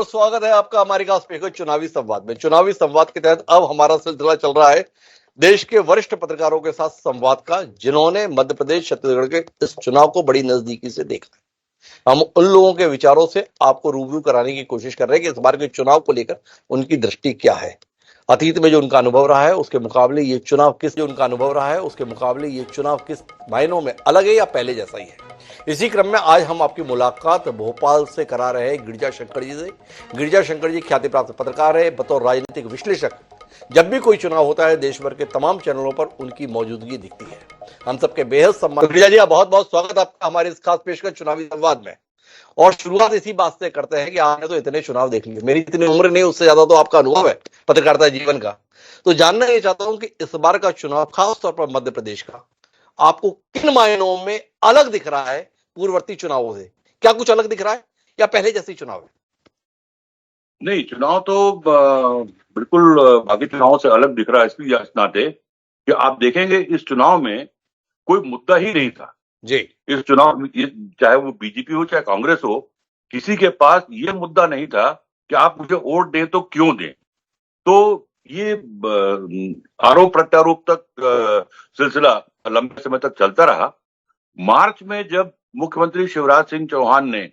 तो स्वागत है आपका हमारे खास पेशकश चुनावी संवाद में। चुनावी संवाद के तहत अब हमारा सिलसिला चल रहा है देश के वरिष्ठ पत्रकारों के साथ संवाद का, जिन्होंने मध्य प्रदेश छत्तीसगढ़ के इस चुनाव को बड़ी नजदीकी से देखा है। हम उन लोगों के विचारों से आपको रूबरू कराने की कोशिश कर रहे हैं कि इस बार के चुनाव को लेकर उनकी दृष्टि क्या है। अतीत में जो उनका अनुभव रहा है उसके मुकाबले ये चुनाव किस मायनों में अलग है या पहले जैसा ही है। इसी क्रम में आज हम आपकी मुलाकात भोपाल से करा रहे हैं गिरिजा शंकर जी से। गिरिजा शंकर जी ख्याति प्राप्त पत्रकार है, बतौर राजनीतिक विश्लेषक जब भी कोई चुनाव होता है देश भर के तमाम चैनलों पर उनकी मौजूदगी दिखती है। हम सबके बेहद सम्मान। गिरिजा जी, बहुत बहुत स्वागत आपका हमारे इस खास पेशकश चुनावी संवाद में। और शुरुआत इसी बात से करते हैं कि आपने तो इतने चुनाव देख लिए, मेरी इतनी उम्र नहीं, उससे ज्यादा तो आपका अनुभव है पत्रकारिता जीवन का। तो जानना ये चाहता हूं कि इस बार का चुनाव, खासतौर पर मध्य प्रदेश का, आपको किन मायनों में अलग दिख रहा है पूर्ववर्ती चुनावों से? क्या कुछ अलग दिख रहा है या पहले जैसी चुनाव है? नहीं, चुनाव तो बिल्कुल बाकी चुनावों से अलग दिख रहा है इसलिए इस नाते कि आप देखेंगे इस चुनाव में कोई मुद्दा ही नहीं था जी। इस चुनाव में, चाहे वो बीजेपी हो चाहे कांग्रेस हो, किसी के पास ये मुद्दा नहीं था कि आप मुझे वोट दें तो क्यों दें। तो ये आरोप प्रत्यारोप तक सिलसिला लंबे समय तक चलता रहा। मार्च में जब मुख्यमंत्री शिवराज सिंह चौहान ने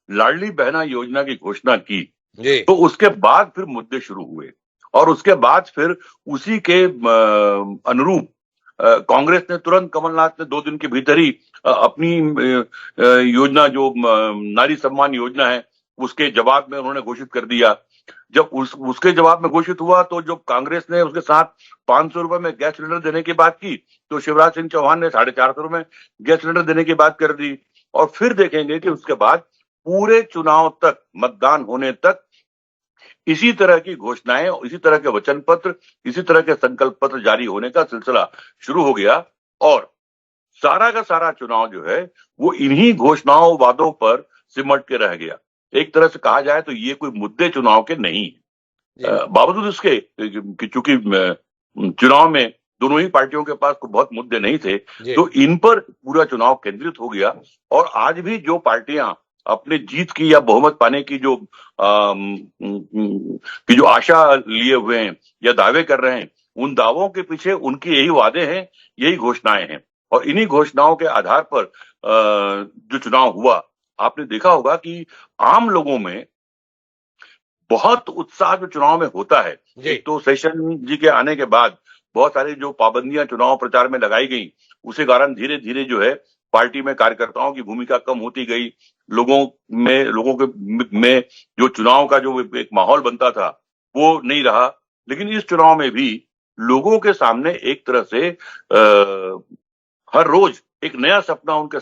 लाडली बहना योजना की घोषणा की तो उसके बाद फिर मुद्दे शुरू हुए और उसके बाद फिर उसी के अनुरूप कांग्रेस ने तुरंत, कमलनाथ ने 2 दिन के भीतर ही अपनी योजना, जो नारी सम्मान योजना है, उसके जवाब में उन्होंने घोषित कर दिया। जब उसके जवाब में घोषित हुआ तो जब कांग्रेस ने उसके साथ 500 रुपए में गैस सिलेंडर देने की बात की तो शिवराज सिंह चौहान ने 450 में गैस सिलेंडर देने की बात कर दी। और फिर देखेंगे कि उसके बाद पूरे चुनाव तक, मतदान होने तक इसी तरह की घोषणाएं, इसी तरह के वचन पत्र, इसी तरह के संकल्प पत्र जारी होने का सिलसिला शुरू हो गया। और सारा का सारा चुनाव जो है वो इन्हीं घोषणाओं, वादों पर सिमट के रह गया। एक तरह से कहा जाए तो ये कोई मुद्दे चुनाव के नहीं है। बावजूद इसके कि चूंकि चुनाव में दोनों ही पार्टियों के पास कोई बहुत मुद्दे नहीं थे, तो इन पर पूरा चुनाव केंद्रित हो गया। और आज भी जो पार्टियां अपने जीत की या बहुमत पाने की जो आशा लिए हुए हैं या दावे कर रहे हैं, उन दावों के पीछे उनकी यही वादे हैं, यही घोषणाएं हैं। और इन्हीं घोषणाओं के आधार पर जो चुनाव हुआ, आपने देखा होगा कि आम लोगों में बहुत उत्साह जो चुनाव में होता है। एक तो सेशन जी के आने के बाद बहुत सारी जो पाबंदियां चुनाव प्रचार में लगाई गई, उसी कारण धीरे धीरे जो है पार्टी में कार्यकर्ताओं की भूमिका कम होती गई। लोगों में जो चुनाव का जो एक माहौल बनता था वो नहीं रहा। लेकिन इस चुनाव में भी लोगों के सामने एक तरह से हर रोज एक नया सपना उनके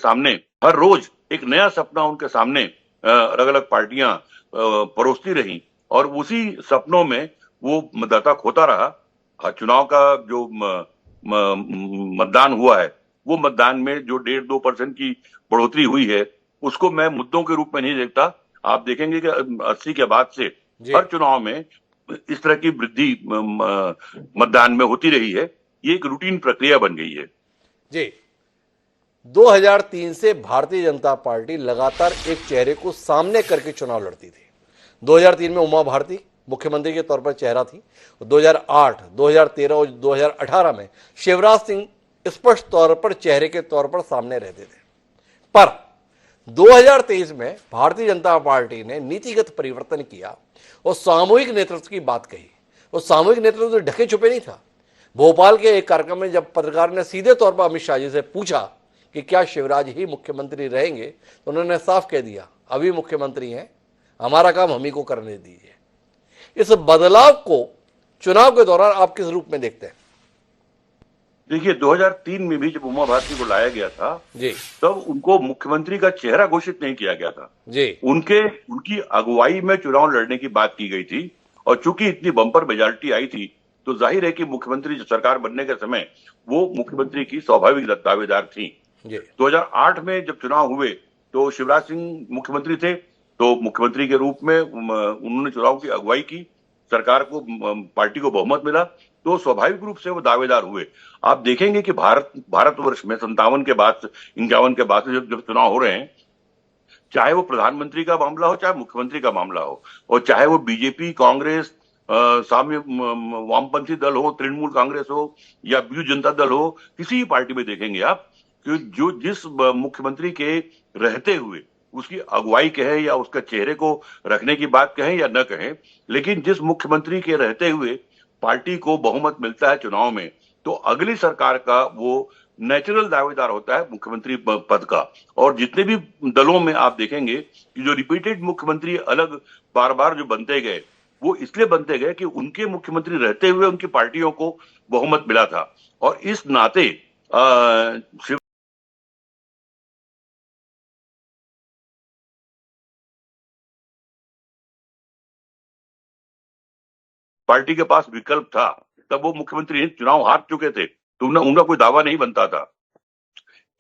सामने अलग अलग पार्टियां परोसती रही और उसी सपनों में वो मतदाता खोता रहा। चुनाव का जो मतदान हुआ है, वो मतदान में जो 1.5-2% की बढ़ोतरी हुई है, उसको मैं मुद्दों के रूप में नहीं देखता। आप देखेंगे कि 80 के बाद से हर चुनाव में इस तरह की वृद्धि मतदान में होती रही है। ये एक रूटीन प्रक्रिया बन गई है। जी, 2003 से भारतीय जनता पार्टी लगातार एक चेहरे को सामने करके चुनाव लड़ती थी। 2003 में उमा भारती मुख्यमंत्री के तौर पर चेहरा थी। 2008, 2013 और 2018 में शिवराज सिंह स्पष्ट तौर पर चेहरे के तौर पर सामने रहते थे। पर 2023 में भारतीय जनता पार्टी ने नीतिगत परिवर्तन किया और सामूहिक नेतृत्व की बात कही। और सामूहिक नेतृत्व तो ढके छुपे नहीं था। भोपाल के एक कार्यक्रम में जब पत्रकार ने सीधे तौर पर अमित शाह जी से पूछा कि क्या शिवराज ही मुख्यमंत्री रहेंगे, तो उन्होंने साफ कह दिया, अभी मुख्यमंत्री हैं, हमारा काम हम ही को करने दीजिए। इस बदलाव को चुनाव के दौरान आप किस रूप में देखते हैं? देखिए, 2003 में भी जब उमा भारती को लाया गया था तब उनको मुख्यमंत्री का चेहरा घोषित नहीं किया गया था। उनकी अगुवाई में चुनाव लड़ने की बात की गई थी और चूंकि इतनी बम्पर मेजॉरिटी आई थी तो जाहिर है कि मुख्यमंत्री सरकार बनने के समय वो मुख्यमंत्री की स्वाभाविक दावेदार थी। 2008 में जब चुनाव हुए तो शिवराज सिंह मुख्यमंत्री थे, तो मुख्यमंत्री के रूप में उन्होंने चुनाव की अगुवाई की, सरकार को, पार्टी को बहुमत मिला, तो स्वाभाविक रूप से वो दावेदार हुए। आप देखेंगे कि भारतवर्ष में 57 के बाद, 51 के बाद से जब चुनाव हो रहे हैं चाहे वो प्रधानमंत्री का मामला हो, चाहे मुख्यमंत्री का मामला हो, और चाहे वो बीजेपी, कांग्रेस, साम्य वामपंथी दल हो, तृणमूल कांग्रेस हो या बीजू जनता दल हो, किसी भी पार्टी में देखेंगे आप कि जो जिस मुख्यमंत्री के रहते हुए उसकी अगुवाई कहें या उसका चेहरे को रखने की बात कहें या न कहें, लेकिन जिस मुख्यमंत्री के रहते हुए पार्टी को बहुमत मिलता है चुनाव में, तो अगली सरकार का वो नेचुरल दावेदार होता है मुख्यमंत्री पद का। और जितने भी दलों में आप देखेंगे कि जो रिपीटेड मुख्यमंत्री अलग बार बार जो बनते गए, वो इसलिए बनते गए कि उनके मुख्यमंत्री रहते हुए उनकी पार्टियों को बहुमत मिला था। और इस नाते शिव पार्टी के पास विकल्प था, तब वो मुख्यमंत्री चुनाव हार चुके थे, तो उनका कोई दावा नहीं बनता था।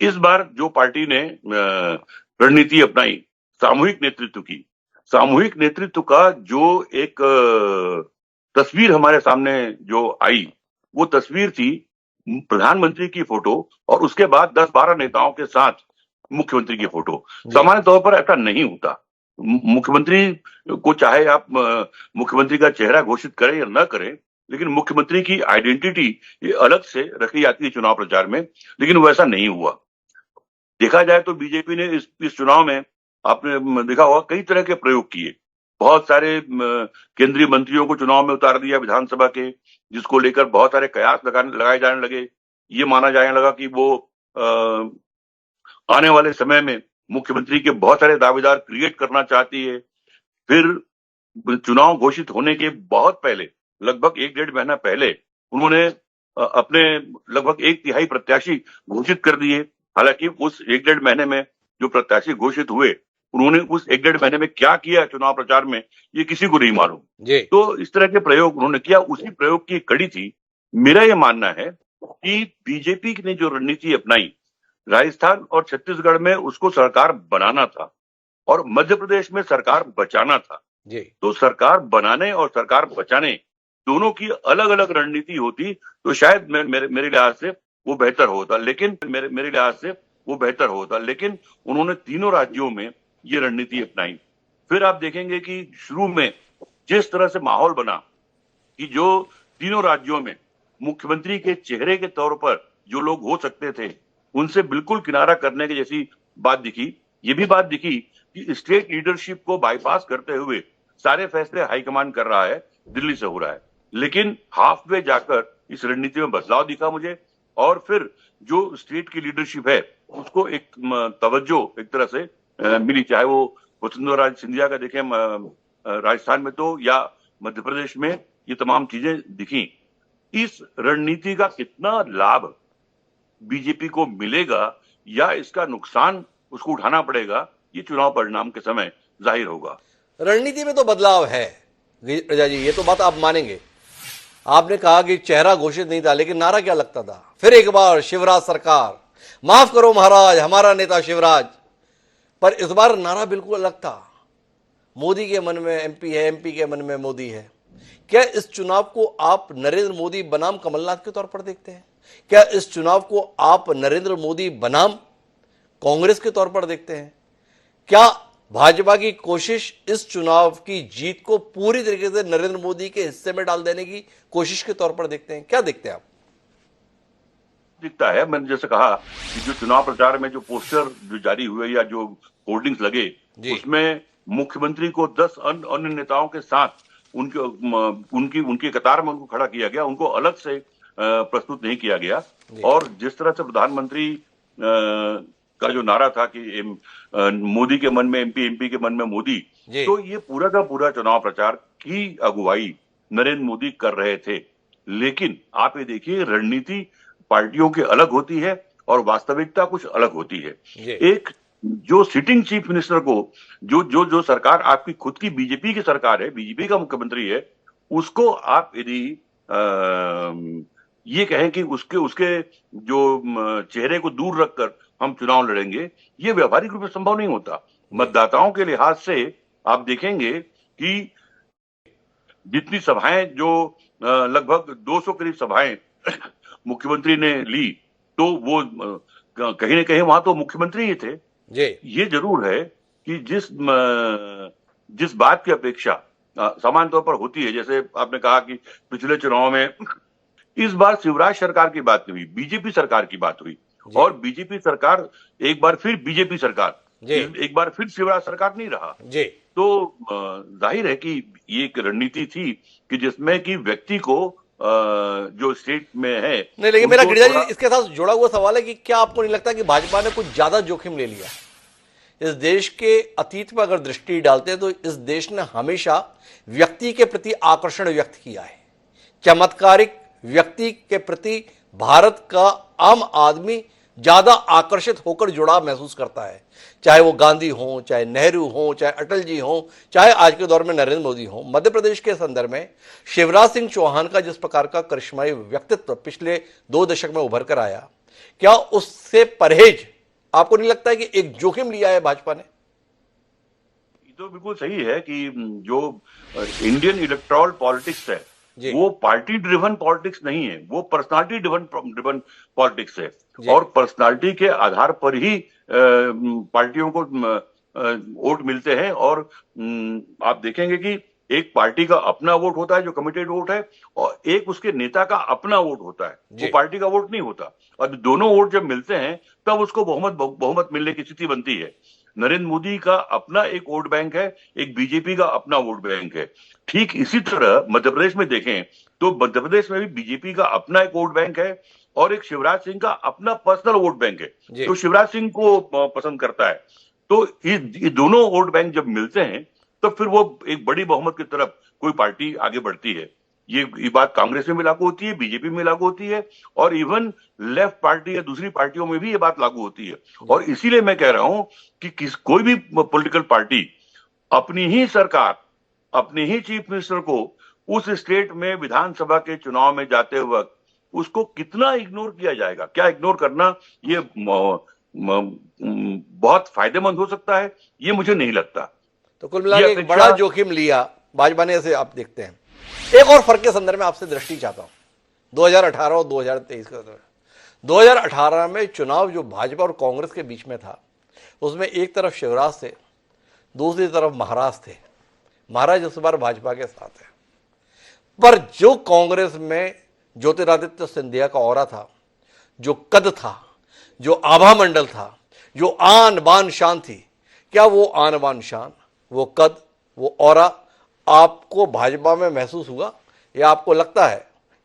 इस बार जो पार्टी ने रणनीति अपनाई सामूहिक नेतृत्व की, सामूहिक नेतृत्व का जो एक तस्वीर हमारे सामने जो आई, वो तस्वीर थी प्रधानमंत्री की फोटो और उसके बाद 10-12 नेताओं के साथ मुख्यमंत्री की फोटो। सामान्य तौर पर ऐसा नहीं होता। मुख्यमंत्री को चाहे आप मुख्यमंत्री का चेहरा घोषित करें या न करें, लेकिन मुख्यमंत्री की आइडेंटिटी ये अलग से रखी जाती है चुनाव प्रचार में, लेकिन वैसा नहीं हुआ। देखा जाए तो बीजेपी ने इस चुनाव में आपने देखा होगा कई तरह के प्रयोग किए। बहुत सारे केंद्रीय मंत्रियों को चुनाव में उतार दिया विधानसभा के, जिसको लेकर बहुत सारे कयास लगाए जाने लगे। ये माना जाने लगा कि वो आने वाले समय में मुख्यमंत्री के बहुत सारे दावेदार क्रिएट करना चाहती है। फिर चुनाव घोषित होने के बहुत पहले, लगभग 1-1.5 महीना पहले, उन्होंने अपने लगभग 1/3 प्रत्याशी घोषित कर दिए। हालांकि उस 1-1.5 महीने में जो प्रत्याशी घोषित हुए, उन्होंने उस 1-1.5 महीने में क्या किया चुनाव प्रचार में, ये किसी को नहीं मालूम। तो इस तरह के प्रयोग उन्होंने किया, उसी प्रयोग की कड़ी थी। मेरा ये मानना है कि बीजेपी ने जो रणनीति अपनाई, राजस्थान और छत्तीसगढ़ में उसको सरकार बनाना था और मध्य प्रदेश में सरकार बचाना था। तो सरकार बनाने और सरकार बचाने दोनों की अलग अलग रणनीति होती तो शायद मेरे लिहाज से वो बेहतर होता, लेकिन मेरे लिहाज से वो बेहतर होता, लेकिन उन्होंने तीनों राज्यों में ये रणनीति अपनाई। फिर आप देखेंगे कि शुरू में जिस तरह से माहौल बना कि जो तीनों राज्यों में मुख्यमंत्री के चेहरे के तौर पर जो लोग हो सकते थे, उनसे बिल्कुल किनारा करने की जैसी बात दिखी। ये भी बात दिखी कि स्टेट लीडरशिप को बाईपास करते हुए सारे फैसले हाईकमान कर रहा है, दिल्ली से हो रहा है। लेकिन हाफ वे जाकर इस रणनीति में बदलाव दिखा मुझे, और फिर जो स्टेट की लीडरशिप है उसको एक तवज्जो एक तरह से मिली, चाहे वो वसुंधरा राज सिंधिया का देखें राजस्थान में तो, या मध्य प्रदेश में, ये तमाम चीजें दिखी। इस रणनीति का कितना लाभ बीजेपी को मिलेगा या इसका नुकसान उसको उठाना पड़ेगा, ये चुनाव परिणाम के समय जाहिर होगा। रणनीति में तो बदलाव है रजा जी, ये तो बात आप मानेंगे। आपने कहा कि चेहरा घोषित नहीं था, लेकिन नारा क्या लगता था? फिर एक बार शिवराज सरकार, माफ करो महाराज, हमारा नेता शिवराज। पर इस बार नारा बिल्कुल अलग था। मोदी के मन में एमपी है, एमपी के मन में मोदी है। क्या इस चुनाव को आप नरेंद्र मोदी बनाम कमलनाथ के तौर पर देखते हैं? क्या इस चुनाव को आप नरेंद्र मोदी बनाम कांग्रेस के तौर पर देखते हैं? क्या भाजपा की कोशिश इस चुनाव की जीत को पूरी तरीके से नरेंद्र मोदी के हिस्से में डाल देने की कोशिश के तौर पर देखते हैं? क्या देखते हैं आप? दिखता है, मैंने जैसे कहा कि जो चुनाव प्रचार में जो पोस्टर जो जारी हुए या जो होर्डिंग्स लगे, उसमें मुख्यमंत्री को 10 अन्य नेताओं के साथ उनकी कतार में उनको खड़ा किया गया, उनको अलग से प्रस्तुत नहीं किया गया। और जिस तरह से प्रधानमंत्री का जो नारा था कि मोदी के मन में एमपी, एमपी के मन में मोदी, तो ये पूरा का पूरा चुनाव प्रचार की अगुवाई नरेंद्र मोदी कर रहे थे। लेकिन आप ये देखिए, रणनीति पार्टियों की अलग होती है और वास्तविकता कुछ अलग होती है। एक जो सिटिंग चीफ मिनिस्टर को जो सरकार आपकी खुद की बीजेपी की सरकार है, बीजेपी का मुख्यमंत्री है, उसको आप यदि ये कहें कि उसके जो चेहरे को दूर रखकर हम चुनाव लड़ेंगे, ये व्यवहारिक रूप से संभव नहीं होता। मतदाताओं के लिहाज से आप देखेंगे कि जितनी सभाएं जो लगभग 200 करीब सभाएं मुख्यमंत्री ने ली, तो वो कहीं ना कहीं वहां तो मुख्यमंत्री ही थे। ये जरूर है कि जिस बात की अपेक्षा सामान्य तौर पर होती है, जैसे आपने कहा कि पिछले चुनाव में इस बार शिवराज सरकार की बात नहीं हुई, बीजेपी सरकार की बात हुई। जी और बीजेपी सरकार एक बार फिर बीजेपी सरकार, जी एक बार फिर शिवराज सरकार नहीं रहा। जी। तो जाहिर है कि ये एक रणनीति थी कि जिसमें कि व्यक्ति को जो स्टेट में है नहीं, लेकिन मेरा उनको गिरिजा जी थोड़ा इसके साथ जुड़ा हुआ सवाल है कि क्या आपको नहीं लगता कि भाजपा ने कुछ ज्यादा जोखिम ले लिया? इस देश के अतीत पर अगर दृष्टि डालते हैं तो इस देश ने हमेशा व्यक्ति के प्रति आकर्षण व्यक्त किया है। चमत्कारिक व्यक्ति के प्रति भारत का आम आदमी ज्यादा आकर्षित होकर जुड़ाव महसूस करता है, चाहे वो गांधी हो, चाहे नेहरू हो, चाहे अटल जी हो, चाहे आज के दौर में नरेंद्र मोदी हो। मध्य प्रदेश के संदर्भ में शिवराज सिंह चौहान का जिस प्रकार का करिश्माई व्यक्तित्व पिछले 2 दशक में उभर कर आया, क्या उससे परहेज आपको नहीं लगता है कि एक जोखिम लिया है भाजपा ने? ये तो बिल्कुल सही है कि जो इंडियन इलेक्टोरल पॉलिटिक्स है जी वो पार्टी ड्रिवन पॉलिटिक्स नहीं है, वो पर्सनालिटी ड्रिवन पॉलिटिक्स है। जी और पर्सनालिटी के आधार पर ही पार्टियों को वोट मिलते हैं। और आप देखेंगे कि एक पार्टी का अपना वोट होता है जो कमिटेड वोट है, और एक उसके नेता का अपना वोट होता है, वो जी पार्टी का वोट नहीं होता। और दोनों वोट जब मिलते हैं तब उसको बहुमत मिलने की स्थिति बनती है। नरेंद्र मोदी का अपना एक वोट बैंक है, एक बीजेपी का अपना वोट बैंक है। ठीक इसी तरह मध्य प्रदेश में देखें तो मध्य प्रदेश में भी बीजेपी का अपना एक वोट बैंक है और एक शिवराज सिंह का अपना पर्सनल वोट बैंक है जी जो शिवराज सिंह को पसंद करता है। तो ये दोनों वोट बैंक जब मिलते हैं तो फिर वो एक बड़ी बहुमत की तरफ कोई पार्टी आगे बढ़ती है। ये बात कांग्रेस में भी लागू होती है, बीजेपी में लागू होती है, और इवन लेफ्ट पार्टी या दूसरी पार्टियों में भी ये बात लागू होती है। और इसीलिए मैं कह रहा हूं कि कोई भी पॉलिटिकल पार्टी अपनी ही सरकार, अपने ही चीफ मिनिस्टर को उस स्टेट में विधानसभा के चुनाव में जाते वक्त उसको कितना इग्नोर किया जाएगा, क्या इग्नोर करना ये बहुत फायदेमंद हो सकता है, ये मुझे नहीं लगता। तो कुल मिला ये के एक बड़ा अपेक्षा जोखिम लिया भाजपा ने, ऐसे आप देखते हैं। एक और फर्क के संदर्भ में आपसे दृष्टि चाहता हूं, 2018 और 2023 का। 2018 में चुनाव जो भाजपा और कांग्रेस के बीच में था, उसमें एक तरफ शिवराज थे, दूसरी तरफ महाराज थे। महाराज इस बार भाजपा के साथ है, पर जो कांग्रेस में ज्योतिरादित्य सिंधिया का ऑरा था, जो कद था, जो आभा मंडल था, जो आन बान शान थी, क्या वो आन बान शान, वो कद, वो ऑरा आपको भाजपा में महसूस हुआ, या आपको लगता है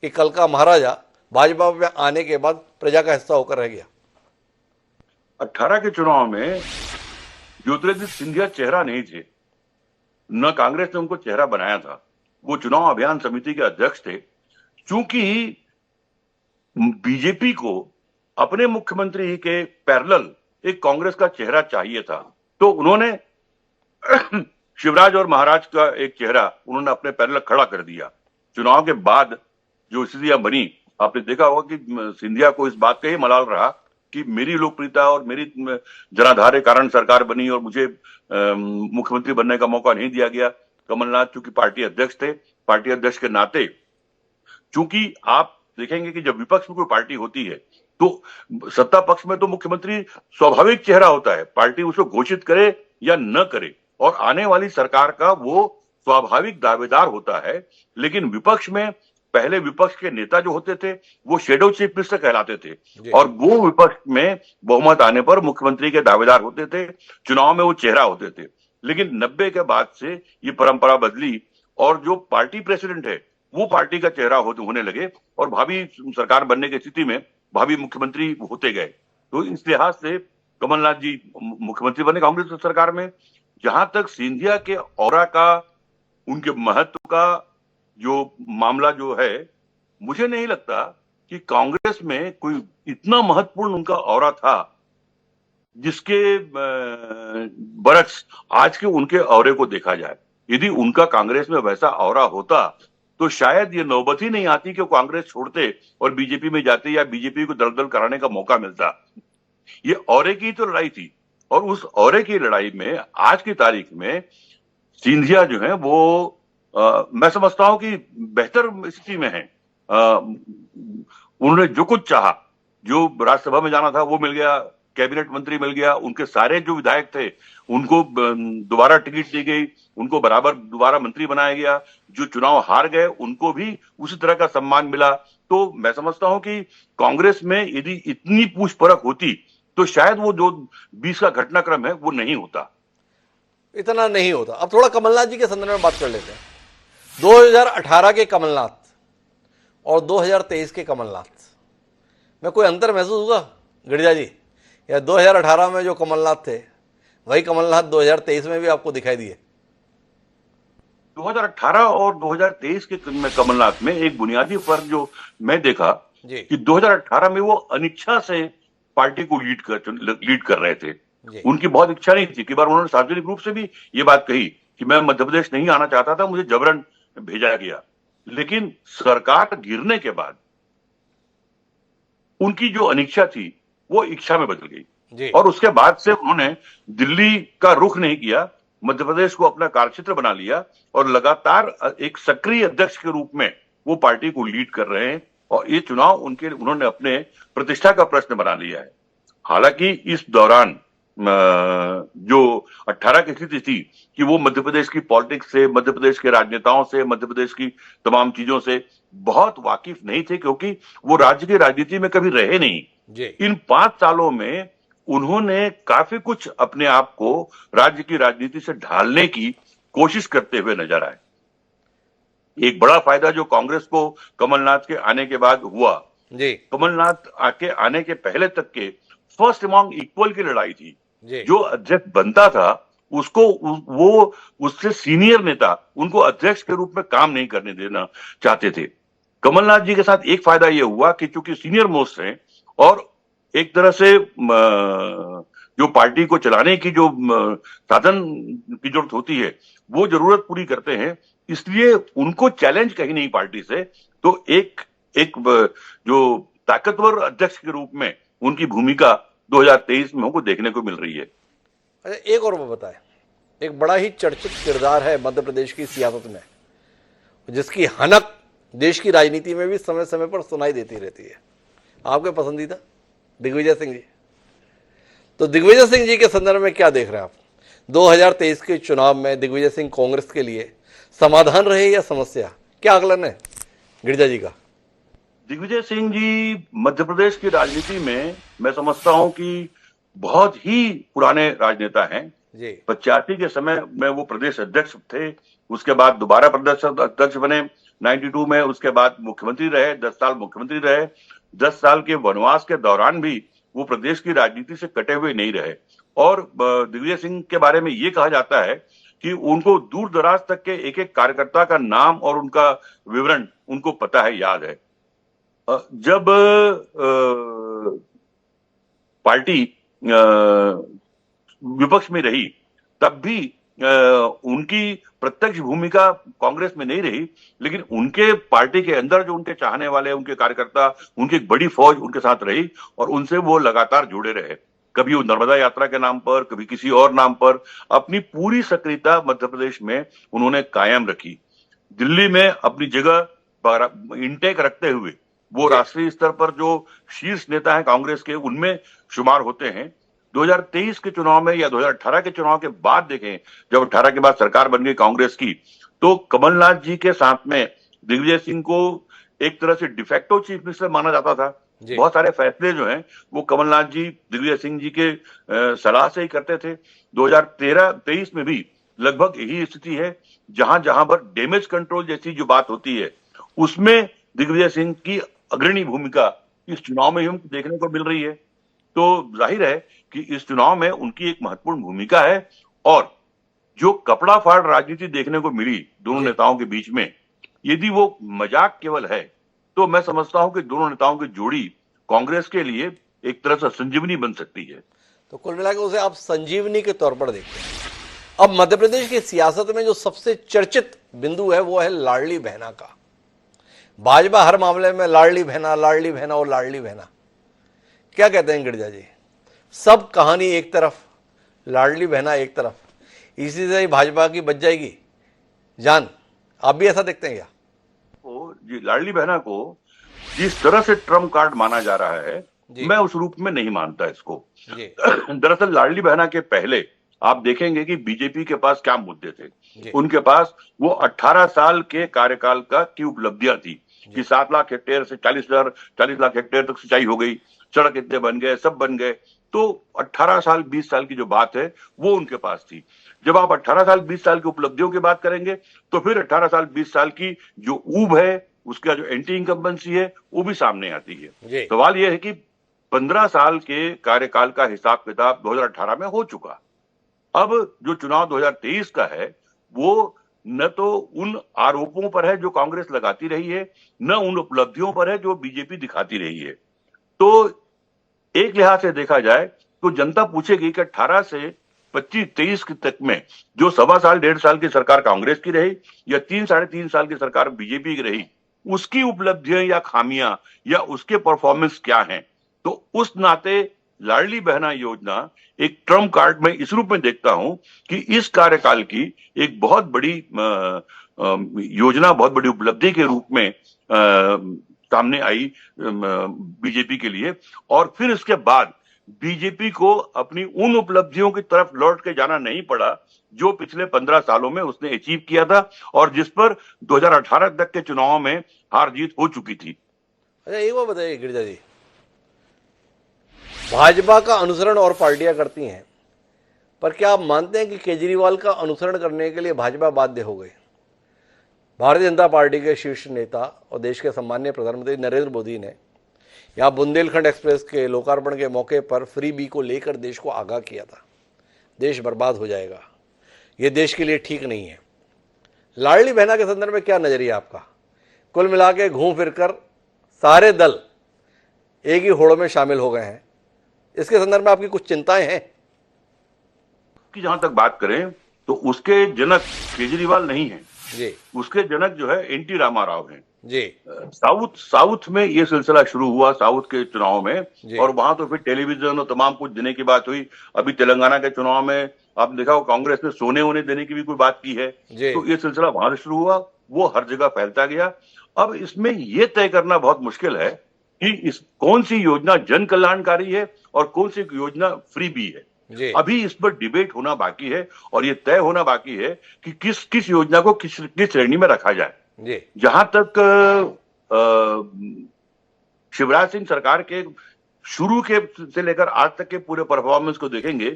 कि कल का महाराजा भाजपा में आने के बाद प्रजा का हिस्सा होकर रह गया? 18 के चुनाव में ज्योतिरादित्य सिंधिया चेहरा नहीं थे, न कांग्रेस ने उनको चेहरा बनाया था। वो चुनाव अभियान समिति के अध्यक्ष थे। चूंकि बीजेपी को अपने मुख्यमंत्री के पैरेलल एक कांग्रेस का चेहरा चाहिए था, तो उन्होंने शिवराज और महाराज का एक चेहरा उन्होंने अपने पैरेलल खड़ा कर दिया। चुनाव के बाद जो स्थितियां बनी, आपने देखा होगा कि सिंधिया को इस बात का ही मलाल रहा कि मेरी लोकप्रियता और मेरी जनाधार के कारण सरकार बनी और मुझे मुख्यमंत्री बनने का मौका नहीं दिया गया। कमलनाथ चूंकि पार्टी अध्यक्ष थे, पार्टी अध्यक्ष के नाते, चूंकि आप देखेंगे कि जब विपक्ष में कोई पार्टी होती है तो सत्ता पक्ष में तो मुख्यमंत्री स्वाभाविक चेहरा होता है, पार्टी उसको घोषित करे या न करे, और आने वाली सरकार का वो स्वाभाविक दावेदार होता है। लेकिन विपक्ष में पहले विपक्ष के नेता जो होते थे वो शेडो चीफ मिनिस्टर कहलाते थे, और वो विपक्ष में बहुमत आने पर मुख्यमंत्री के दावेदार होते थे, चुनाव में वो चेहरा होते थे। लेकिन 90 के बाद से ये परंपरा बदली और जो पार्टी प्रेसिडेंट है वो पार्टी का चेहरा होने लगे, और भावी सरकार बनने की स्थिति में भावी मुख्यमंत्री होते गए। तो इस लिहाज से कमलनाथ जी मुख्यमंत्री बने कांग्रेस सरकार में। जहां तक सिंधिया के ऑरा का, उनके महत्व का जो मामला जो है, मुझे नहीं लगता कि कांग्रेस में कोई इतना महत्वपूर्ण उनका ऑरा था जिसके बरक्स आज के उनके ऑरे को देखा जाए। यदि उनका कांग्रेस में वैसा ऑरा होता तो शायद ये नौबत ही नहीं आती कि वो कांग्रेस छोड़ते और बीजेपी में जाते या बीजेपी को दलदल कराने का मौका मिलता। ये ऑरे की तो लड़ाई थी, और उस ऑरे की लड़ाई में आज की तारीख में सिंधिया जो है वो मैं समझता हूं कि बेहतर स्थिति में है। उन्होंने जो कुछ चाहा, जो राज्यसभा में जाना था वो मिल गया, कैबिनेट मंत्री मिल गया, उनके सारे जो विधायक थे उनको दोबारा टिकट दी गई, उनको बराबर दोबारा मंत्री बनाया गया, जो चुनाव हार गए उनको भी उसी तरह का सम्मान मिला। तो मैं समझता हूं कि कांग्रेस में यदि इतनी पूछ परख होती तो शायद वो जो 20 का घटनाक्रम है वो नहीं होता। इतना नहीं होता। अब थोड़ा कमलनाथ जी के संदर्भ में बात कर लेते हैं। 2018 के कमलनाथ और 2023 के कमलनाथ में कोई अंतर महसूस हुआ गिरिजा जी? या 2018 में जो कमलनाथ थे वही कमलनाथ 2023 में भी आपको दिखाई दिए? 2018 और 2023 के कमलनाथ में एक बुनियादी फर्क जो मैं देखा जी कि 2018 में वो अनिच्छा से पार्टी को लीड कर रहे थे। जी उनकी बहुत इच्छा नहीं थी। कई बार उन्होंने सार्वजनिक रूप से भी ये बात कही कि मैं मध्य प्रदेश नहीं आना चाहता था, मुझे जबरन भेजा गया। लेकिन सरकार गिरने के बाद उनकी जो अनिच्छा थी वो इच्छा में बदल जी। गई और उसके बाद से उन्होंने दिल्ली का रुख नहीं किया, मध्य प्रदेश को अपना कार्यक्षेत्र बना लिया और लगातार एक सक्रिय अध्यक्ष के रूप में वो पार्टी को लीड कर रहे हैं। और ये चुनाव उन्होंने अपने प्रतिष्ठा का प्रश्न बना लिया है। हालांकि इस दौरान जो 18 की स्थिति थी कि वो मध्य प्रदेश की पॉलिटिक्स से, मध्य प्रदेश के राजनेताओं से, मध्य प्रदेश की तमाम चीजों से बहुत वाकिफ नहीं थे, क्योंकि वो राज्य की राजनीति में कभी रहे नहीं। जी इन 5 सालों में उन्होंने काफी कुछ अपने आप को राज्य की राजनीति से ढालने की कोशिश करते हुए नजर आए। एक बड़ा फायदा जो कांग्रेस को कमलनाथ के आने के बाद हुआ, जी कमलनाथ आके आने के पहले तक के फर्स्ट अमॉन्ग इक्वल की लड़ाई थी। जी जो अध्यक्ष बनता था उसको वो उससे सीनियर नेता उनको अध्यक्ष के रूप में काम नहीं करने देना चाहते थे। कमलनाथ जी के साथ एक फायदा यह हुआ कि चूंकि सीनियर मोस्ट हैं और एक तरह से जो पार्टी को चलाने की जो साधन की जरूरत होती है वो जरूरत पूरी करते हैं, इसलिए उनको चैलेंज कहीं नहीं पार्टी से। तो एक जो ताकतवर अध्यक्ष के रूप में उनकी भूमिका 2023 में हमको देखने को मिल रही है। अच्छा, एक और बताएं, एक बड़ा ही चर्चित किरदार है मध्य प्रदेश की सियासत में, जिसकी हनक देश की राजनीति में भी समय समय पर सुनाई देती रहती है, आपके पसंदीदा दिग्विजय सिंह जी। तो दिग्विजय सिंह जी के संदर्भ में क्या देख रहे हैं आप? 2023 के चुनाव में दिग्विजय सिंह कांग्रेस के लिए समाधान रहे या समस्या? क्या आकलन है गिरिजा जी का? दिग्विजय सिंह जी मध्य प्रदेश की राजनीति में मैं समझता हूं कि बहुत ही पुराने राजनेता हैं। जी 85 के समय में वो प्रदेश अध्यक्ष थे, उसके बाद दोबारा प्रदेश अध्यक्ष बने 92 में, उसके बाद मुख्यमंत्री रहे, 10 साल मुख्यमंत्री रहे। 10 साल के वनवास के दौरान भी वो प्रदेश की राजनीति से कटे हुए नहीं रहे। और दिग्विजय सिंह के बारे में ये कहा जाता है कि उनको दूर दराज तक के एक एक कार्यकर्ता का नाम और उनका विवरण उनको पता है, याद है। जब पार्टी विपक्ष में रही तब भी उनकी प्रत्यक्ष भूमिका कांग्रेस में नहीं रही, लेकिन उनके पार्टी के अंदर जो उनके चाहने वाले, उनके कार्यकर्ता, उनकी एक बड़ी फौज उनके साथ रही और उनसे वो लगातार जुड़े रहे। कभी वो नर्मदा यात्रा के नाम पर, कभी किसी और नाम पर अपनी पूरी सक्रियता मध्य प्रदेश में उन्होंने कायम रखी। दिल्ली में अपनी जगह इंटेक रखते हुए वो राष्ट्रीय स्तर पर जो शीर्ष नेता हैं कांग्रेस के, उनमें शुमार होते हैं। 2023 के चुनाव में या 2018 के चुनाव के बाद देखें, जब 18 के बाद सरकार बन गई कांग्रेस की, तो कमलनाथ जी के साथ में दिग्विजय सिंह को एक तरह से डिफेक्टो चीफ मिनिस्टर माना जाता था। बहुत सारे फैसले जो हैं वो कमलनाथ जी दिग्विजय सिंह जी के सलाह से ही करते थे। 2023 में भी लगभग यही स्थिति है। जहां जहां पर डैमेज कंट्रोल जैसी जो बात होती है उसमें दिग्विजय सिंह की अग्रणी भूमिका इस चुनाव में हम देखने को मिल रही है। तो जाहिर है कि इस चुनाव में उनकी एक महत्वपूर्ण भूमिका है। और जो कपड़ा फाड़ राजनीति देखने को मिली दोनों नेताओं के बीच में, यदि वो मजाक केवल है तो मैं समझता हूं कि दोनों नेताओं की जोड़ी कांग्रेस के लिए एक तरह से संजीवनी बन सकती है। तो कुल मिलाकर उसे आप संजीवनी के तौर पर देखते हैं। अब मध्य प्रदेश की सियासत में जो सबसे चर्चित बिंदु है वो है लाडली बहना का। भाजपा हर मामले में लाडली बहना और लाडली बहना। क्या कहते हैं गिरिजा जी? सब कहानी एक तरफ, लाडली बहना एक तरफ, इसी से ही भाजपा की बच जाएगी जान। आप भी ऐसा देखते हैं क्या? तो जी, लाडली बहना को जिस तरह से ट्रम्प कार्ड माना जा रहा है जी मैं उस रूप में नहीं मानता इसको। जी दरअसल लाडली बहना के पहले आप देखेंगे कि बीजेपी के पास क्या मुद्दे थे। जी उनके पास वो 18 साल के कार्यकाल का की उपलब्धियां थी कि जी 7 लाख हेक्टेयर से 40 लाख हेक्टेयर तक सिंचाई हो गई, सड़क इतने बन गए, सब बन गए। तो 18 साल 20 साल की जो बात है वो उनके पास थी। जब आप 18 साल 20 साल की उपलब्धियों की बात करेंगे तो फिर 18 साल 20 साल की जो ऊब है, उसका जो एंटी इनकम्बेंसी है, वो भी सामने आती है। जी सवाल यह है कि 15 साल के कार्यकाल का हिसाब किताब 2018 में हो चुका। अब जो चुनाव 2023 का है वो न तो उन आरोपों पर है जो कांग्रेस लगाती रही है, न उन उपलब्धियों पर है जो बीजेपी दिखाती रही है। तो एक लिहाज से देखा जाए तो जनता पूछेगी कि 18 से 25-23 तक में जो 1.25 साल 1.5 साल की सरकार कांग्रेस की रही या 3-3.5 साल की सरकार बीजेपी की रही, उसकी उपलब्धियां या खामियां या उसके परफॉर्मेंस क्या हैं। तो उस नाते लाडली बहना योजना एक ट्रम्प कार्ड में इस रूप में देखता हूं कि इस कार्यकाल की एक बहुत बड़ी योजना, बहुत बड़ी उपलब्धि के रूप में सामने आई बीजेपी के लिए। और फिर इसके बाद बीजेपी को अपनी उन उपलब्धियों की तरफ लौट के जाना नहीं पड़ा जो पिछले 15 सालों में उसने अचीव किया था और जिस पर 2018 तक के चुनावों में हार जीत हो चुकी थी। अच्छा एक बात बताइए गिरिजा जी, भाजपा का अनुसरण और पार्टियां करती हैं, पर क्या आप मानते हैं कि केजरीवाल का अनुसरण करने के लिए भाजपा बाध्य हो गई? भारतीय जनता पार्टी के शीर्ष नेता और देश के सम्मानीय प्रधानमंत्री नरेंद्र मोदी ने यहाँ बुंदेलखंड एक्सप्रेस के लोकार्पण के मौके पर फ्री बी को लेकर देश को आगाह किया था, देश बर्बाद हो जाएगा, ये देश के लिए ठीक नहीं है। लाडली बहना के संदर्भ में क्या नजरिया आपका? कुल मिला के घूम फिरकर सारे दल एक ही होड़ में शामिल हो गए हैं, इसके संदर्भ में आपकी कुछ चिंताएं हैं? की जहां तक बात करें तो उसके जनक केजरीवाल नहीं है, जी उसके जनक जो है एनटी रामाराव हैं। जी साउथ में ये सिलसिला शुरू हुआ, साउथ के चुनाव में, जी और वहां तो फिर टेलीविजन और तमाम कुछ देने की बात हुई। अभी तेलंगाना के चुनाव में आपने देखा हो कांग्रेस ने सोने होने देने की भी कोई बात की है। जी तो ये सिलसिला वहां से शुरू हुआ, वो हर जगह फैलता गया। अब इसमें ये तय करना बहुत मुश्किल है कि इस कौन सी योजना जन कल्याणकारी है और कौन सी योजना फ्री बी है। जी अभी इस पर डिबेट होना बाकी है और ये तय होना बाकी है कि किस किस योजना को किस श्रेणी में रखा जाए। जी जहां तक शिवराज सिंह सरकार के शुरू के से लेकर आज तक के पूरे परफॉर्मेंस को देखेंगे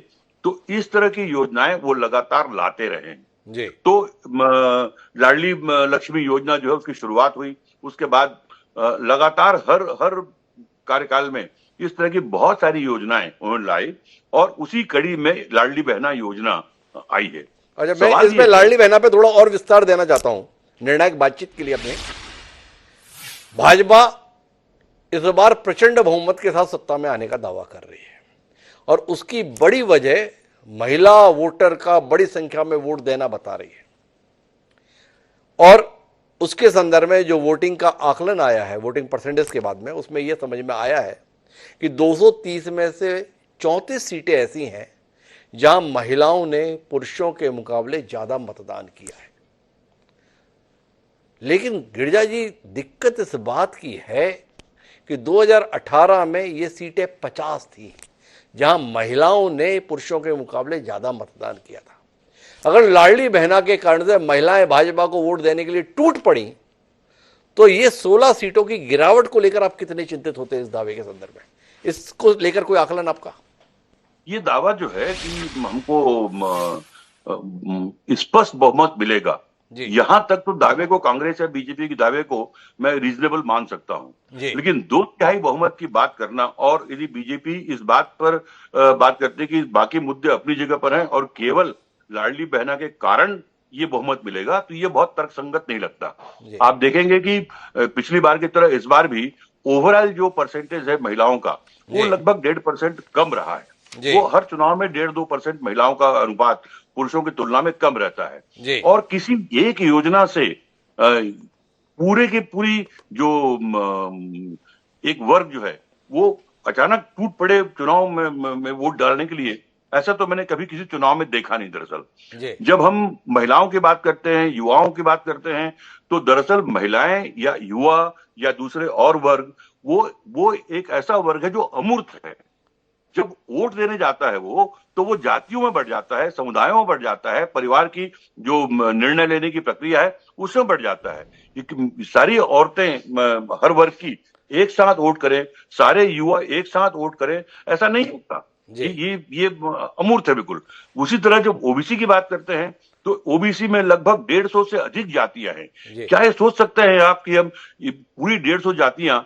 तो इस तरह की योजनाएं वो लगातार लाते रहे हैं। जी तो लाडली लक्ष्मी योजना जो है उसकी शुरुआत हुई, उसके बाद लगातार हर हर कार्यकाल में इस तरह की बहुत सारी योजनाएं उन्होंने लाई और उसी कड़ी में लाडली बहना योजना आई है। अच्छा, मैं सवाल इसमें ये है, लाडली बहना पे थोड़ा और विस्तार देना चाहता हूं निर्णायक बातचीत के लिए। अपने भाजपा इस बार प्रचंड बहुमत के साथ सत्ता में आने का दावा कर रही है और उसकी बड़ी वजह महिला वोटर का बड़ी संख्या में वोट देना बता रही है। और उसके संदर्भ में जो वोटिंग का आकलन आया है, वोटिंग परसेंटेज के बाद में, उसमें यह समझ में आया है कि 230 में से 34 सीटें ऐसी हैं जहां महिलाओं ने पुरुषों के मुकाबले ज्यादा मतदान किया है। लेकिन गिरिजा जी, दिक्कत इस बात की है कि 2018 में ये सीटें 50 थी जहां महिलाओं ने पुरुषों के मुकाबले ज्यादा मतदान किया था। अगर लाडली बहना के कारण से महिलाएं भाजपा को वोट देने के लिए टूट पड़ी तो ये 16 सीटों की गिरावट को लेकर आप कितने चिंतित होते हैं इस दावे के संदर्भ में? इसको लेकर कोई आकलन आपका? ये दावा जो है कि हमको स्पष्ट बहुमत मिलेगा, यहां तक तो दावे को, कांग्रेस या बीजेपी के दावे को मैं रीजनेबल मान सकता हूं। लेकिन 2/3 बहुमत की बात करना, और यदि बीजेपी इस बात पर बात करते है कि बाकी मुद्दे अपनी जगह पर हैं और केवल लाडली बहना के कारण ये बहुमत मिलेगा, तो ये बहुत तर्कसंगत नहीं लगता। आप देखेंगे कि पिछली बार की तरह इस बार भी ओवरऑल जो परसेंटेज है महिलाओं का वो लगभग 1.5% कम रहा है। वो हर चुनाव में 1.5-2% महिलाओं का अनुपात पुरुषों की तुलना में कम रहता है। और किसी एक योजना से पूरे की पूरी जो एक वर्ग जो है वो अचानक टूट पड़े चुनाव में वोट डालने के लिए, ऐसा तो मैंने कभी किसी चुनाव में देखा नहीं। दरअसल जब हम महिलाओं की बात करते हैं, युवाओं की बात करते हैं, तो दरअसल महिलाएं या युवा या दूसरे और वर्ग वो एक ऐसा वर्ग है जो अमूर्त है। जब वोट देने जाता है वो, तो वो जातियों में बढ़ जाता है, समुदायों में बढ़ जाता है, परिवार की जो निर्णय लेने की प्रक्रिया है उसमें बढ़ जाता है। सारी औरतें हर वर्ग की एक साथ वोट करें, सारे युवा एक साथ वोट करें, ऐसा नहीं होता। जी ये अमूर्त है बिल्कुल। उसी तरह जब ओबीसी की बात करते हैं, तो ओबीसी में लगभग 150 से अधिक जातियां हैं। जी। क्या ये सोच सकते हैं आप कि हम ये पूरी 150 जातियां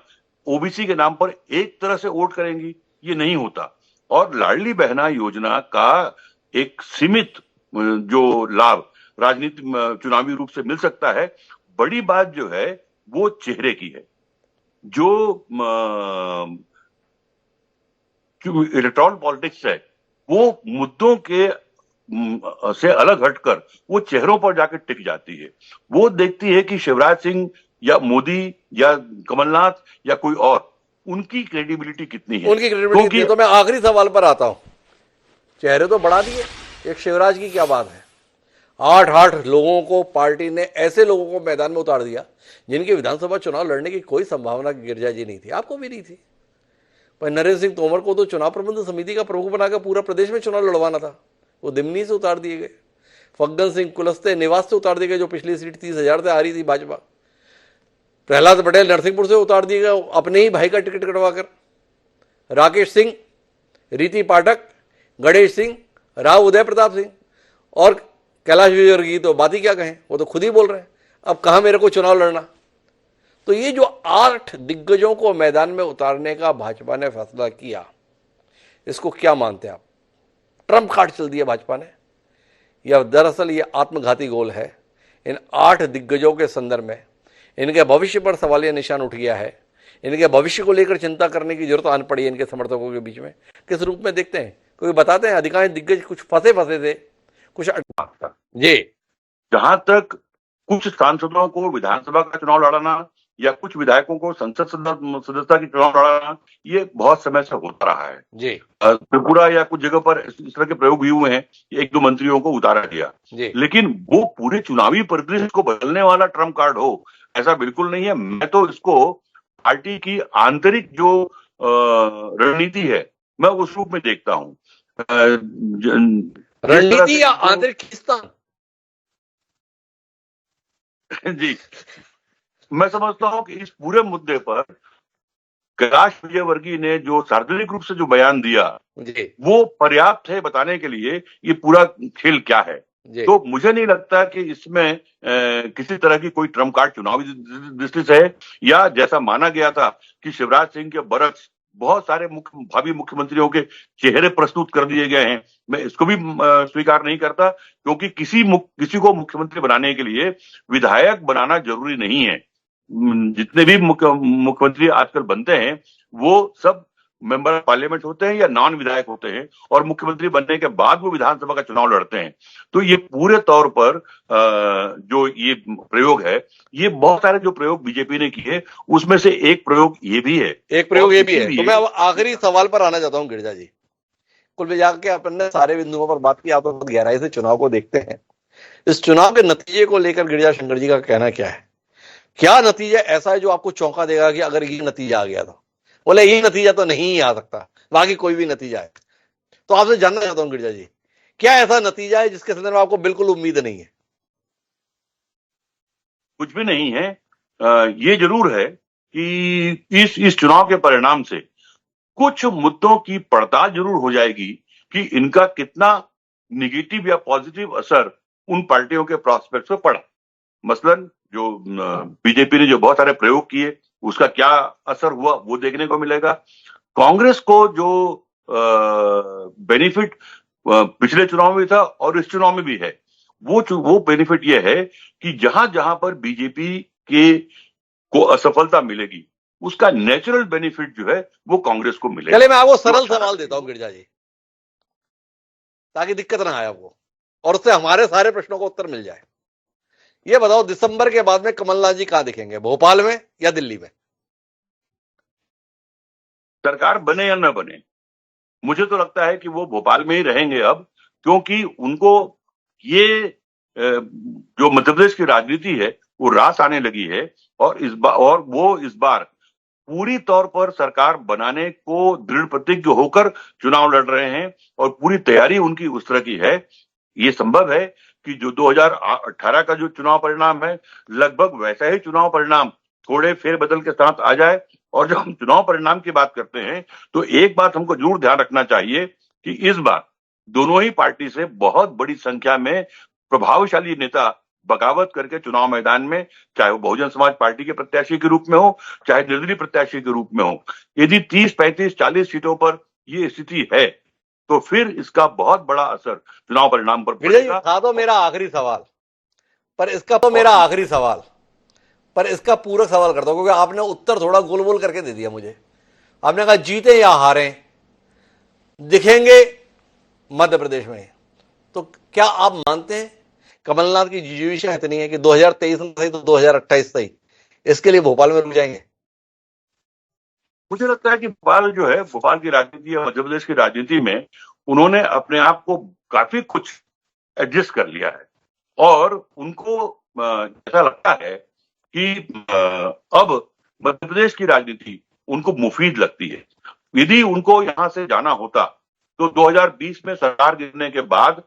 ओबीसी के नाम पर एक तरह से वोट करेंगी? ये नहीं होता। और लाडली बहना योजना का एक सीमित जो लाभ राजनीति चुनावी रूप से मिल सकता है, बड़ी बात जो है वो चेहरे की है। जो इलेक्टोरल पॉलिटिक्स है, वो मुद्दों के से अलग हटकर वो चेहरों पर जाकर टिक जाती है। वो देखती है कि शिवराज सिंह या मोदी या कमलनाथ या कोई और, उनकी क्रेडिबिलिटी कितनी है। उनकी क्रेडिबिलिटी क्योंकि इतनी, तो मैं आखिरी सवाल पर आता हूं। चेहरे तो बढ़ा दिए, एक शिवराज की क्या बात है। 8-8 लोगों को पार्टी ने, ऐसे लोगों को मैदान में उतार दिया जिनकी विधानसभा चुनाव लड़ने की कोई संभावना गिरजा जी नहीं थी, आपको भी नहीं थी। पर नरेंद्र सिंह तोमर को तो चुनाव प्रबंधन समिति का प्रमुख बनाकर पूरा प्रदेश में चुनाव लड़वाना था, वो दिमनी से उतार दिए गए। फग्गन सिंह कुलस्ते निवास से उतार दिए गए, जो पिछली सीट 30,000 से आ रही थी भाजपा। प्रहलाद पटेल नरसिंहपुर से उतार दिए गए अपने ही भाई का टिकट कटवाकर। राकेश सिंह, रीति पाठक, गणेश सिंह, राव उदय प्रताप सिंह और कैलाश विजयवर्गीय की तो बात ही क्या कहें, वो तो खुद ही बोल रहे हैं अब कहाँ मेरे को चुनाव लड़ना। तो ये जो 8 दिग्गजों को मैदान में उतारने का भाजपा ने फैसला किया, इसको क्या मानते हैं आप? ट्रम्प कार्ड चल दिया भाजपा ने, या दरअसल ये आत्मघाती गोल है? इन 8 दिग्गजों के संदर्भ में इनके भविष्य पर सवालिया निशान उठ गया है। इनके भविष्य को लेकर चिंता करने की जरूरत आन पड़ी है इनके समर्थकों के बीच में। किस रूप में देखते हैं, कोई बताते हैं? अधिकांश दिग्गज कुछ फंसे थे, कुछ जी। जहां तक कुछ सांसदों को विधानसभा का चुनाव लड़ाना या कुछ विधायकों को संसद सदस्यता की चुनाव लड़ाना, ये बहुत समय से होता रहा है जी त्रिपुरा या कुछ जगह पर इस तरह के प्रयोग भी हुए हैं, 1-2 मंत्रियों को उतारा गया। जी लेकिन वो पूरे चुनावी परिदृश्य को बदलने वाला ट्रम्प कार्ड हो, ऐसा बिल्कुल नहीं है। मैं तो इसको पार्टी की आंतरिक जो रणनीति है, मैं उस रूप में देखता हूं। रणनीति या आंतरिक खींचतान? जी, मैं समझता हूं कि इस पूरे मुद्दे पर कैलाश विजयवर्गीय ने जो सार्वजनिक रूप से जो बयान दिया, जी वो पर्याप्त है बताने के लिए ये पूरा खेल क्या है। जी तो मुझे नहीं लगता कि इसमें किसी तरह की कोई ट्रम्प कार्ड चुनावी दृष्टि से है, या जैसा माना गया था कि शिवराज सिंह के बरक्स बहुत सारे भावी मुख्यमंत्रियों के चेहरे प्रस्तुत कर दिए गए हैं। मैं इसको भी स्वीकार नहीं करता, क्योंकि किसी को मुख्यमंत्री बनाने के लिए विधायक बनाना जरूरी नहीं है। जितने भी मुख्यमंत्री आजकल बनते हैं, वो सब मेंबर ऑफ पार्लियामेंट होते हैं या नॉन विधायक होते हैं, और मुख्यमंत्री बनने के बाद वो विधानसभा का चुनाव लड़ते हैं। तो ये पूरे तौर पर जो ये प्रयोग है, ये बहुत सारे जो प्रयोग बीजेपी ने किए, उसमें से एक प्रयोग ये भी है। एक प्रयोग ये भी है। तो मैं अब आखिरी सवाल पर आना चाहता हूं गिरिजा जी। कुल मिला के अपन ने सारे बिंदुओं पर बात की, आप तो बहुत गहराई से चुनाव को देखते हैं। इस चुनाव के नतीजे को लेकर गिरिजा शंकर जी का कहना क्या है? क्या नतीजा ऐसा है जो आपको चौंका देगा कि अगर ये नतीजा आ गया था? बोले ये नतीजा तो नहीं आ सकता, बाकी कोई भी नतीजा है। तो आपसे जानना चाहता हूं गिरिजा जी, क्या ऐसा नतीजा है जिसके संदर्भ में आपको बिल्कुल उम्मीद नहीं है? कुछ भी नहीं है। ये जरूर है कि इस चुनाव के परिणाम से कुछ मुद्दों की पड़ताल जरूर हो जाएगी कि इनका कितना निगेटिव या पॉजिटिव असर उन पार्टियों के प्रॉस्पेक्ट पे पड़ा। मसलन जो बीजेपी ने जो बहुत सारे प्रयोग किए, उसका क्या असर हुआ वो देखने को मिलेगा। कांग्रेस को जो बेनिफिट पिछले चुनाव में था और इस चुनाव में भी है, वो बेनिफिट ये है कि जहां जहां पर बीजेपी के को असफलता मिलेगी, उसका नेचुरल बेनिफिट जो है वो कांग्रेस को मिलेगा। चलिए मैं आपको सरल सवाल देता हूं गिरिजा जी, ताकि दिक्कत ना आए आपको और उससे हमारे सारे प्रश्नों का उत्तर मिल जाए। ये बताओ, दिसंबर के बाद में कमलनाथ जी कहां दिखेंगे, भोपाल में या दिल्ली में? सरकार बने या न बने, मुझे तो लगता है कि वो भोपाल में ही रहेंगे अब, क्योंकि उनको ये जो मध्य प्रदेश की राजनीति है वो रास आने लगी है, और इस बार पूरी तौर पर सरकार बनाने को दृढ़ प्रतिज्ञ होकर चुनाव लड़ रहे हैं और पूरी तैयारी उनकी उस तरह की है। ये संभव है कि जो 2018 का जो चुनाव परिणाम है, लगभग वैसा ही चुनाव परिणाम थोड़े फेरबदल के साथ आ जाए। और जब हम चुनाव परिणाम की बात करते हैं तो एक बात हमको जरूर ध्यान रखना चाहिए कि इस बार दोनों ही पार्टी से बहुत बड़ी संख्या में प्रभावशाली नेता बगावत करके चुनाव मैदान में, चाहे वो बहुजन समाज पार्टी के प्रत्याशी के रूप में हो, चाहे निर्दलीय प्रत्याशी के रूप में हो। यदि 30, 35, 40 सीटों पर ये स्थिति है तो फिर इसका बहुत बड़ा असर चुनाव परिणाम पर पड़ेगा। था तो मेरा आखिरी सवाल, पर इसका पूरक सवाल करता हूं, क्योंकि आपने उत्तर थोड़ा गोल गोल करके दे दिया मुझे। आपने कहा जीते या हारें दिखेंगे मध्य प्रदेश में, तो क्या आप मानते हैं कमलनाथ की जिजीविषा इतनी है कि 2023 में सही तो 2028 सही इसके लिए भोपाल में रुक जाएंगे? मुझे लगता है कि भोपाल जो है, भोपाल की राजनीति या मध्य प्रदेश की राजनीति में उन्होंने अपने आप को काफी कुछ एडजस्ट कर लिया है और उनको ऐसा लगता है कि अब मध्य प्रदेश की राजनीति उनको मुफीद लगती है। यदि उनको यहाँ से जाना होता तो 2020 में सरकार गिरने के बाद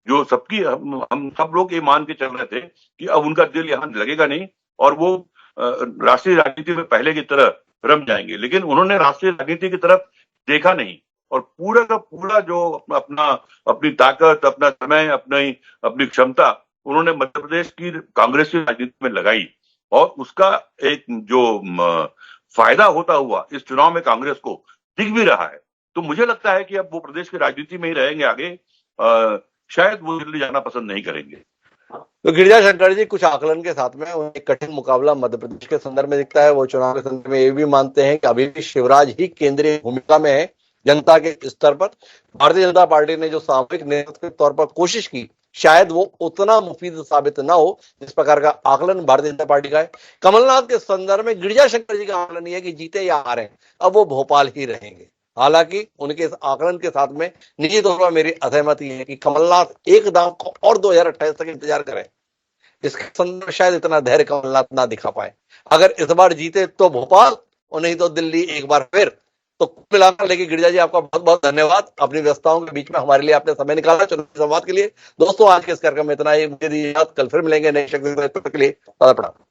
जो सबकी हम सब लोग ये मान के चल रहे थे कि अब उनका दिल यहाँ लगेगा नहीं और वो राष्ट्रीय राजनीति में पहले की तरह रम जाएंगे, लेकिन उन्होंने राष्ट्रीय राजनीति की तरफ देखा नहीं और पूरा का पूरा जो अपनी ताकत, अपना समय, अपनी क्षमता उन्होंने मध्य प्रदेश की कांग्रेस की राजनीति में लगाई और उसका एक जो फायदा होता हुआ इस चुनाव में कांग्रेस को दिख भी रहा है। तो मुझे लगता है कि अब वो प्रदेश की राजनीति में ही रहेंगे आगे, शायद वो दिल्ली जाना पसंद नहीं करेंगे। तो गिरिजा शंकर जी, कुछ आकलन के साथ में एक कठिन मुकाबला मध्य प्रदेश के संदर्भ में दिखता है। वो चुनाव के संदर्भ में ये भी मानते हैं कि अभी भी शिवराज ही केंद्रीय भूमिका में है जनता के स्तर पर। भारतीय जनता पार्टी ने जो सामूहिक नेतृत्व के तौर पर कोशिश की, शायद वो उतना मुफीद साबित ना हो जिस प्रकार का आकलन भारतीय जनता पार्टी का है। कमलनाथ के संदर्भ में गिरिजा शंकर जी का आकलन यह है कि जीते या हारे अब वो भोपाल ही रहेंगे। हालांकि उनके इस आकलन के साथ में निजी तौर पर मेरी असहमति है कि कमलनाथ एक दांव को और 2028 तक इंतजार करें। इसके संदर्भ शायद इतना धैर्य कमलनाथ ना दिखा पाए। अगर इस बार जीते तो भोपाल और नहीं तो दिल्ली एक बार फिर। तो मिलाकर लेके गिरिजा जी, आपका बहुत बहुत धन्यवाद। अपनी व्यस्तताओं के बीच में हमारे लिए आपने समय निकाला चुनावी संवाद के लिए। दोस्तों, आज के इस कार्यक्रम में इतना ही। मुझे कल फिर मिलेंगे नए शख्स के लिए। प्रणाम।